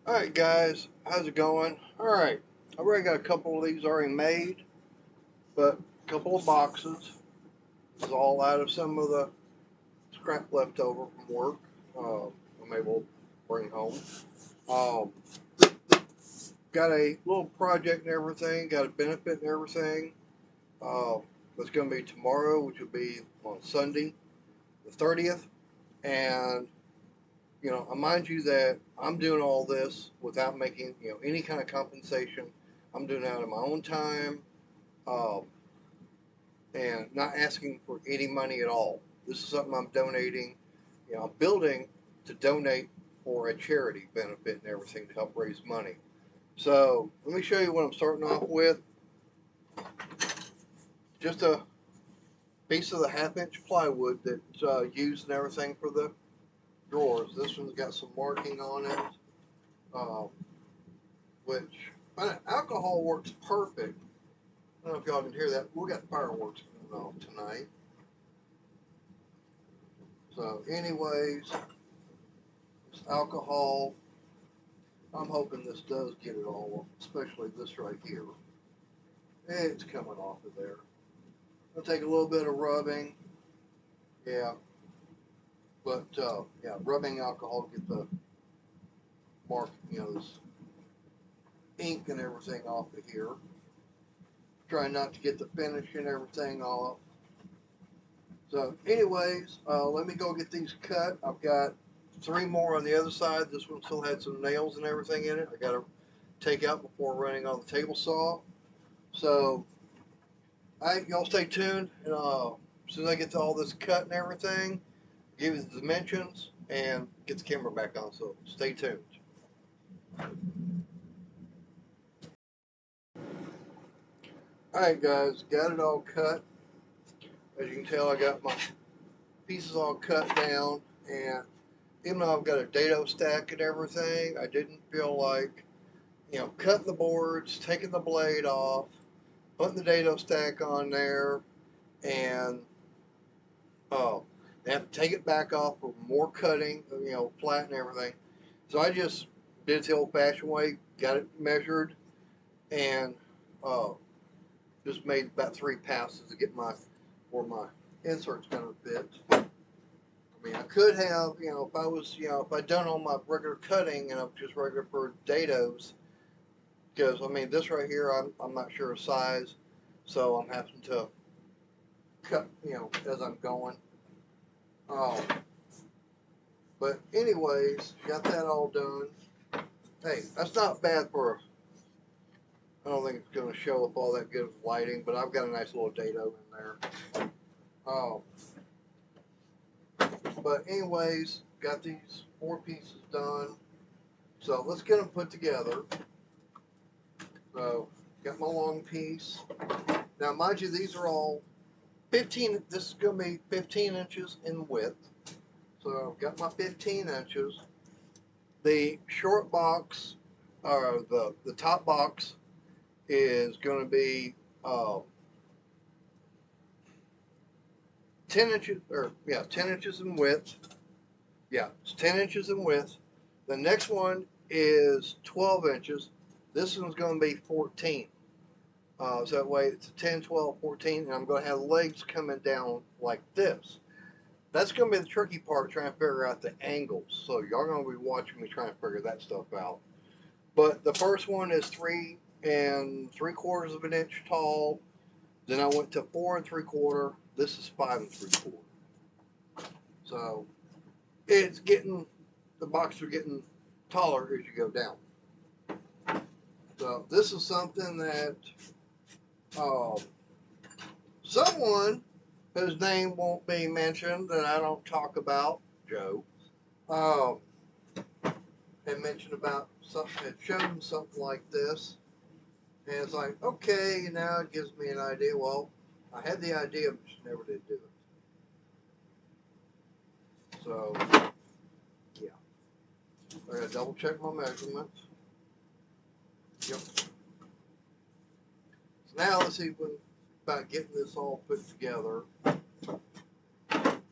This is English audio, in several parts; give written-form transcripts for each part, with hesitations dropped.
Alright guys, how's it going? Alright, I've already got a couple of these already made, but a couple of boxes. It's all out of some of the scrap left over from work. I'm able to bring home. Um, got a little project and everything, got a benefit and everything. Uh, it's going to be tomorrow, which will be on Sunday, the 30th. And, I mind you that I'm doing all this without making, any kind of compensation. I'm doing it out of my own time. Um, and not asking for any money at all. This is something I'm donating. I'm building to donate for a charity benefit and everything to help raise money. So let me show you what I'm starting off with. Just a piece of the half-inch plywood that's used and everything for the drawers. This one's got some marking on it, um, which alcohol works perfect. I don't know if y'all can hear that. We got fireworks going on tonight. So anyways, it's alcohol. I'm hoping this does get it all, especially this right here. It's coming off of there. I'll take a little bit of rubbing. Yeah. But, yeah, rubbing alcohol to get the mark, this ink and everything off of here. Trying not to get the finish and everything off. So, anyways, let me go get these cut. I've got 3 more on the other side. This one still had some nails and everything in it. I got to take out before running on the table saw. So, alright, y'all stay tuned, and as soon as I get to all this cut and everything, give you the dimensions, and get the camera back on, so stay tuned. Alright guys, got it all cut. As you can tell, I got my pieces all cut down, and even though I've got a dado stack and everything, I didn't feel like, cutting the boards, taking the blade off, putting the dado stack on there, and they have to take it back off for more cutting, flat and everything. So I just did it the old-fashioned way, got it measured, and uh, just made about 3 passes to get where my insert's going to fit. I mean, I could have, if I was, if I'd done all my regular cutting and I'm just regular for dados, because, I mean, this right here, I'm not sure of size, so I'm having to cut, as I'm going. But anyways, got that all done. Hey, that's not bad for, I don't think it's going to show up all that good with lighting, but I've got a nice little dado in there. But anyways, got these 4 pieces done. So let's get them put together. So got my long piece. Now mind you, these are all 15, this is going to be 15 inches in width. So I've got my 15 inches. The short box, or the top box, is going to be 10 inches, 10 inches in width. Yeah, it's 10 inches in width. The next one is 12 inches. This one's going to be 14. So that way it's 10, 12, 14, and I'm going to have legs coming down like this. That's going to be the tricky part, trying to figure out the angles. So y'all going to be watching me trying to figure that stuff out. But the first one is 3 3/4 of an inch tall. Then I went to 4 3/4. This is 5 3/4. So it's getting, the boxes are getting taller as you go down. So this is something that someone whose name won't be mentioned, that I don't talk about, Joe, had mentioned about something, had shown something like this. And it's like, okay, now it gives me an idea. Well, I had the idea, but just never did do it. So, yeah. I gotta double check my measurements. Yep. So now let's see about getting this all put together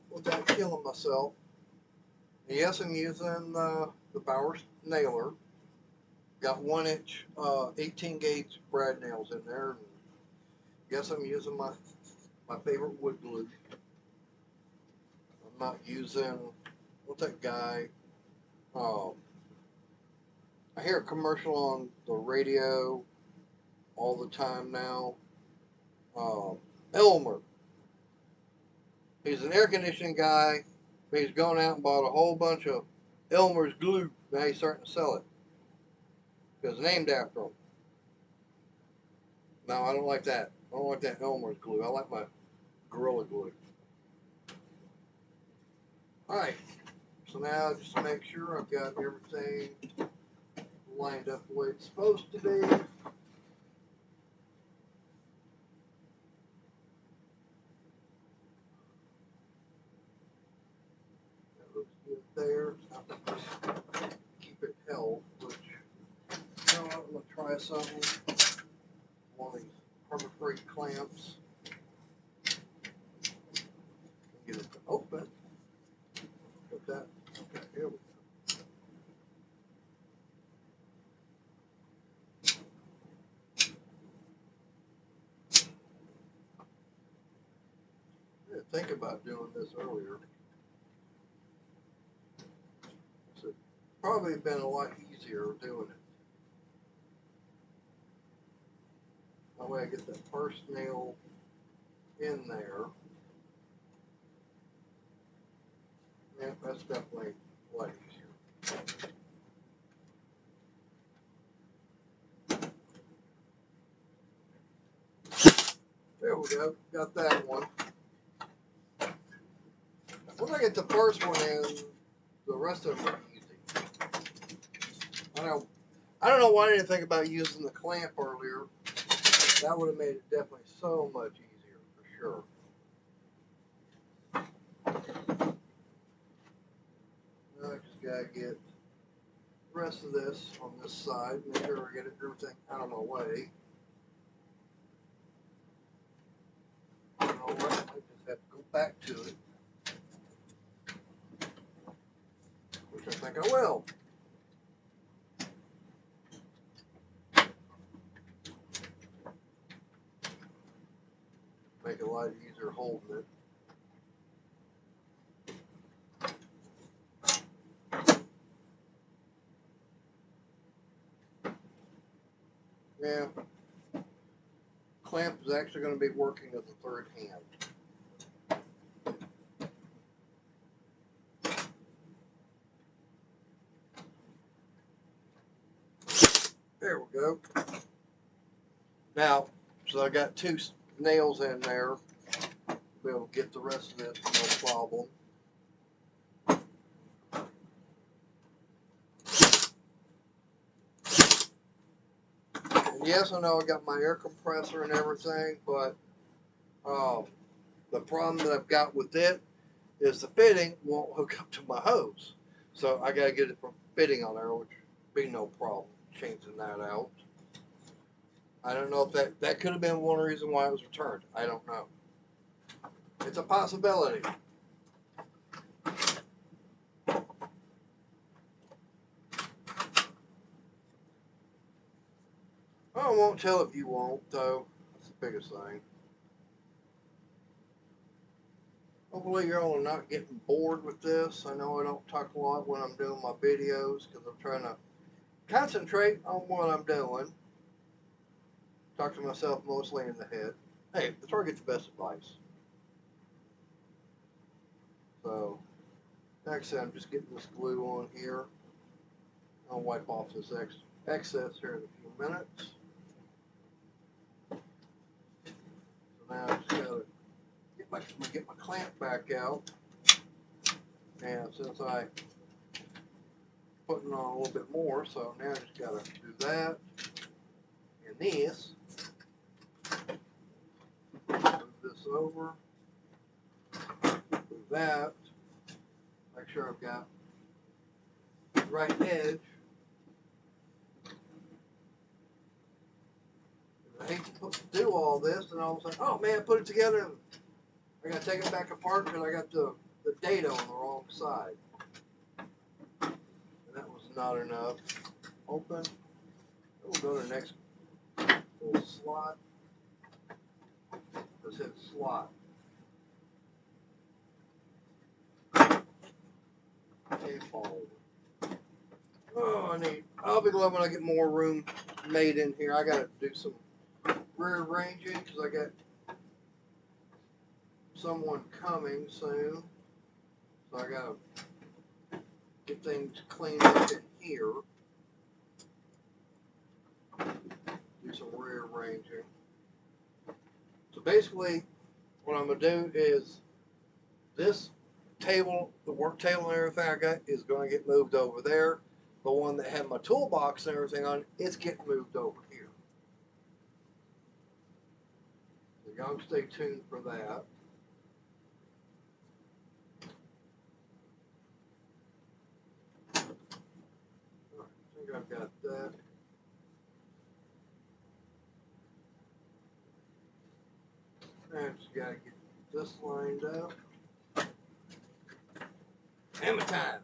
without killing myself. And yes, I'm using the Bauer nailer. got 1-inch 18 gauge brad nails in there. Guess I'm using my favorite wood glue. I'm not using, what's that guy? I hear a commercial on the radio all the time now. Elmer. He's an air conditioning guy, but he's gone out and bought a whole bunch of Elmer's glue. Now he's starting to sell it. It's named after him. No, I don't like that. I don't like that Elmer's glue. I like my Gorilla Glue. Alright, so now just to make sure I've got everything lined up the way it's supposed to be. That looks good there. Keep it held, which, you know, I'm going to try something. One of these Harbor Freight clamps. Get it to open. Put that. Okay, here we go. I didn't think about doing this earlier. It's probably been a lot easier doing it. That way I get that first nail in there. Yeah, that's definitely a lot easier. There we go, got that one. Once I get the first one in, the rest of them are easy. I don't know why I didn't think about using the clamp earlier. That would have made it definitely so much easier, for sure. Now I just gotta get the rest of this on this side, make sure I get everything out of my way. You know what? I just have to go back to it, which I think I will. Make it a lot easier holding it. Yeah. Clamp is actually going to be working as a third hand. There we go. Now, so I got 2 nails in there. Be able to get the rest of it, no problem. And yes, I know I got my air compressor and everything, but the problem that I've got with it is the fitting won't hook up to my hose. So I got to get it from fitting on there, which would be no problem changing that out. I don't know if that could have been one reason why it was returned. I don't know. It's a possibility. I won't tell if you won't, though. That's the biggest thing. Hopefully you're all not getting bored with this. I know I don't talk a lot when I'm doing my videos because I'm trying to concentrate on what I'm doing. Talk to myself mostly in the head. Hey, that's where I get the best advice. So, like I said, I'm just getting this glue on here. I'll wipe off this excess here in a few minutes. So now I just gotta get my clamp back out. And since I putting on a little bit more, so now I just gotta do that and this. Move this over. Move that. Make sure I've got the right edge. I hate to do all this and all of a sudden, oh man, put it together and I gotta take it back apart because I got the data on the wrong side. And that was not enough. Open. We'll go to the next little slot. Let's hit slot. Oh, I'll be glad when I get more room made in here. I gotta do some rearranging because I got someone coming soon. So I gotta get things cleaned up in here. Do some rearranging. So basically, what I'm gonna do is this table, the work table and everything I got is gonna get moved over there. The one that had my toolbox and everything on, it's getting moved over here. So y'all stay tuned for that. I think I've got that. I just gotta get this lined up. Hammer time.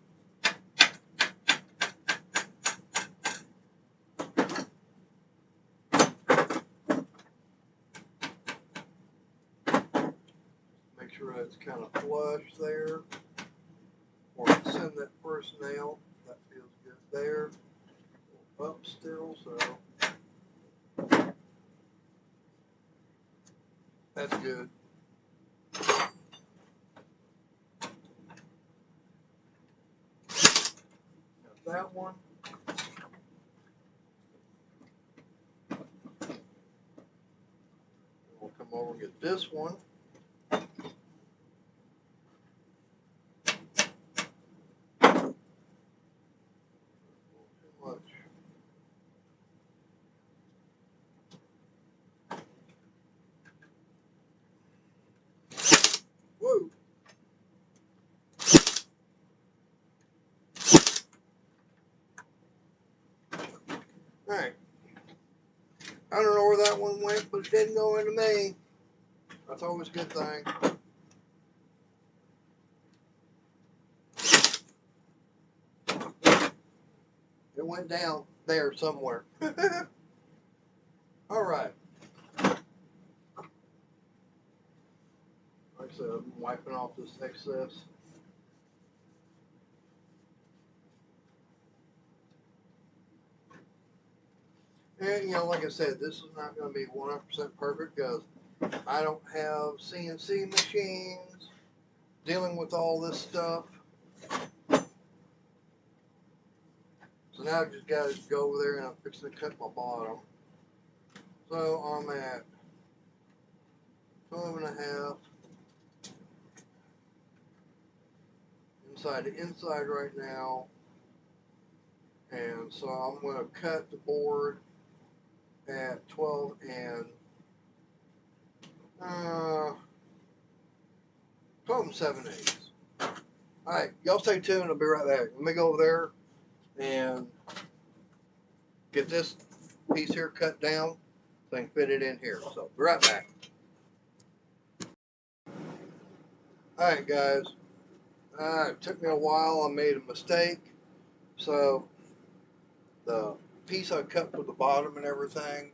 Make sure that's kind of flush there. Or send that first nail. That feels good there. Up still, so that's good. Got that one. We'll come over and get this one. Whoa. Alright. I don't know where that one went, but it didn't go into me. That's always a good thing. It went down there somewhere. Alright. Like I said, I'm wiping off this excess. And, you know, like I said, this is not going to be 100% perfect because I don't have CNC machines dealing with all this stuff. So now I've just got to go over there and I'm fixing to cut my bottom. So I'm at 12.5 inside to inside right now. And so I'm going to cut the board at 12 and 7/8. Alright, y'all stay tuned. I'll be right back. Let me go over there and get this piece here cut down so I can fit it in here. So, be right back. Alright, guys. It took me a while. I made a mistake. So, the piece I cut for the bottom and everything,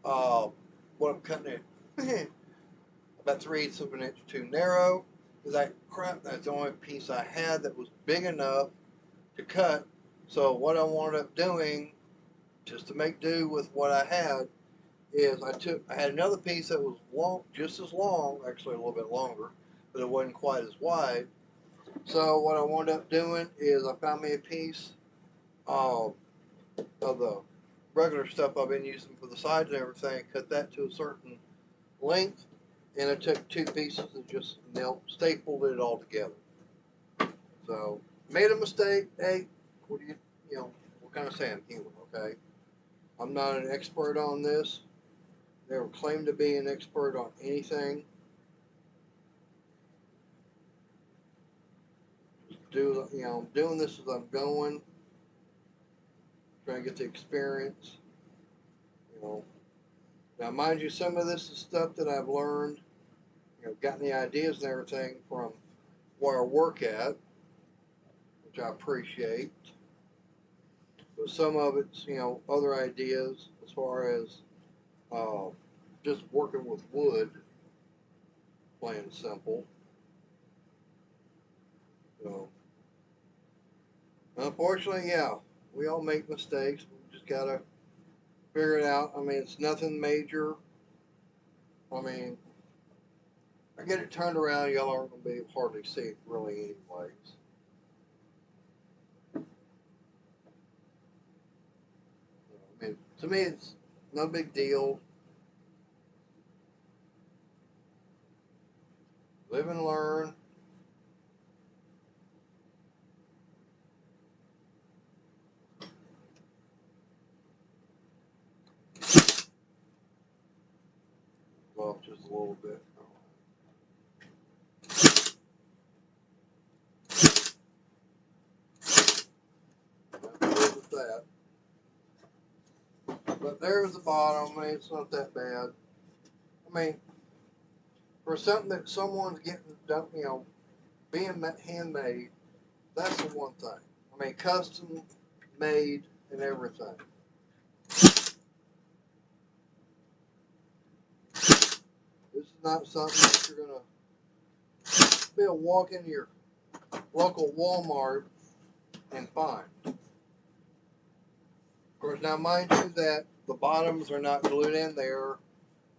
what I'm cutting it about 3/8 of an inch too narrow. Because that's the only piece I had that was big enough to cut. So what I wound up doing, just to make do with what I had, is I had another piece that was long, just as long, actually a little bit longer, but it wasn't quite as wide. So what I wound up doing is I found me a piece of the regular stuff I've been using for the sides and everything, cut that to a certain length, and I took two pieces and just stapled it all together. So made a mistake. Hey, what do what kind of say I'm human, okay? I'm not an expert on this. Never claimed to be an expert on anything. I'm doing this as I'm going, trying to get the experience. Now mind you, some of this is stuff that I've learned, gotten the ideas and everything from where I work at, which I appreciate. But but some of it's, you know, other ideas as far as uh, just working with wood, plain and simple. So, unfortunately, yeah, we all make mistakes. We just gotta figure it out. I mean, it's nothing major. I mean, I get it turned around, y'all aren't gonna be able to hardly see it really, anyways. I mean, to me, it's no big deal. Live and learn. Well, just a little bit. With that. But there's the bottom. I mean, it's not that bad. I mean, for something that someone's getting done, you know, being handmade, that's the one thing. I mean, custom made and everything. This is not something that you're gonna be able to walk into your local Walmart and find. Of course, now mind you that the bottoms are not glued in there,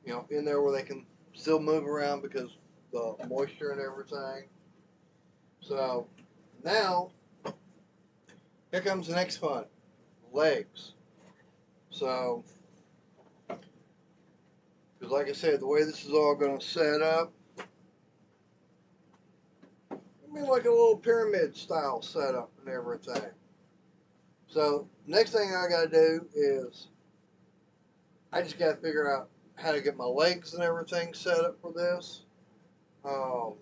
you know, in there where they can still move around because the moisture and everything. So now here comes the next fun, legs. So, because like I said, the way this is all going to set up, I mean, like a little pyramid style setup and everything. So next thing I got to do is I just got to figure out how to get my legs and everything set up for this. Um,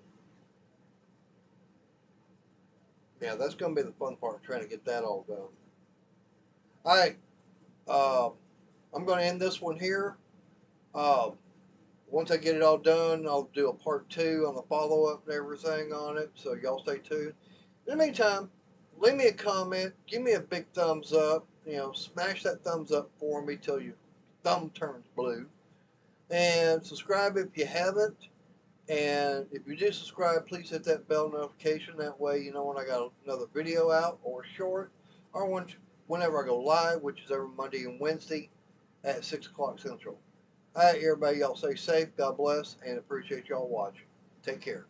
yeah, that's going to be the fun part, trying to get that all done. All right, I'm going to end this one here. Uh, Once I get it all done, I'll do a part 2 on the follow-up and everything on it, so y'all stay tuned. In the meantime, leave me a comment, give me a big thumbs up, you know, smash that thumbs up for me till your thumb turns blue, and subscribe if you haven't, and if you do subscribe, please hit that bell notification, that way you know when I got another video out, or short, or whenever I go live, which is every Monday and Wednesday at 6 o'clock Central. All right, everybody, y'all stay safe. God bless, and appreciate y'all watching. Take care.